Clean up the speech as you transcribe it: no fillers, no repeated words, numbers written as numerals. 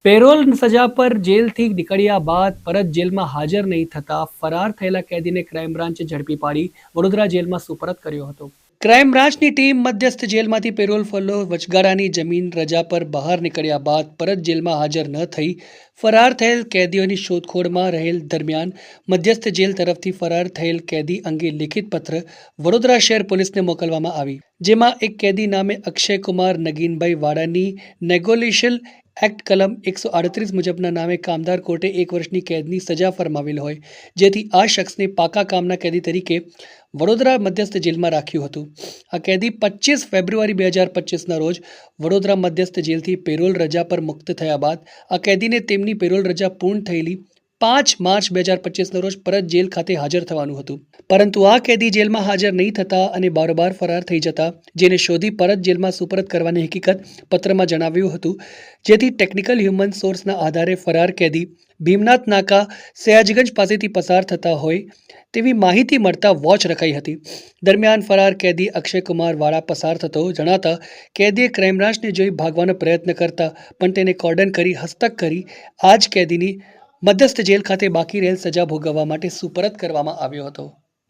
Parole સજા પર જેલથી નીકળ્યા બાદ પરત જેલમાં હાજર નહીં થતા ફરાર થયેલા કેદીને ક્રાઇમ બ્રાન્ચે ઝડપી પાડી વડોદરા જેલમાં સુપરત કર્યો હતો. ક્રાઇમ બ્રાન્ચની ટીમ મધ્યસ્થ જેલમાંથી પેરોલ ફલો વચગાળાની જમીન રજા પર બહાર નીકળ્યા બાદ પરત જેલમાં હાજર ન થઈ ફરાર થયેલ કેદીઓની શોધખોળમાં રહેલ દરમિયાન મધ્યસ્થ જેલ તરફથી ફરાર થયેલ કેદી અંગે લિખિત પત્ર વડોદરા શહેર પોલીસને મોકલવામાં આવી, જેમાં એક કેદી નામે અક્ષયકુમાર નગીનભાઈ વાડાની નેગોશિયેશન એક્ટ કલમ 138 મુજબના નામે કામદાર કોર્ટે 1 વર્ષની કેદની સજા ફરમાવેલ હોય, જેથી આ શખ્સને પાકા કામના કેદી તરીકે વડોદરા મધ્યસ્થ જેલમાં રાખ્યું હતું. આ કેદી 25 ફેબ્રુઆરી 2025ના રોજ વડોદરા મધ્યસ્થ જેલથી પેરોલ રજા પર મુક્ત થયા બાદ આ કેદીને તેમની પેરોલ રજા પૂર્ણ થયેલી 5 માર્ચ 2025ના રોજ પરત જેલ ખાતે હાજર થવાનું હતું, પરંતુ આ કેદી જેલમાં હાજર નહીં થતા અને બારોબાર ફરાર થઈ જતા જેને શોધી પરત જેલમાં સુપરત કરવાની હકીકત પત્રમાં જણાવ્યું હતું, જેથી ટેકનિકલ હ્યુમન સોર્સના આધારે ફરાર કેદી ભીમનાથ નાકા સયાજગંજ પાસેથી પસાર થતા હોય તેવી માહિતી મળતા વોચ રખાઈ હતી. દરમિયાન ફરાર કેદી અક્ષયકુમાર વાળા પસાર થતો જણાતા કેદીએ ક્રાઇમ બ્રાન્ચને જોઈ ભાગવાનો પ્રયત્ન કરતા પણ તેને કોર્ડન કરી હસ્તક કરી આ જ કેદીની મધ્યસ્થ જેલ ખાતે બાકી રહેલ સજા ભોગવવા માટે સુપરત કરવામાં આવ્યો હતો.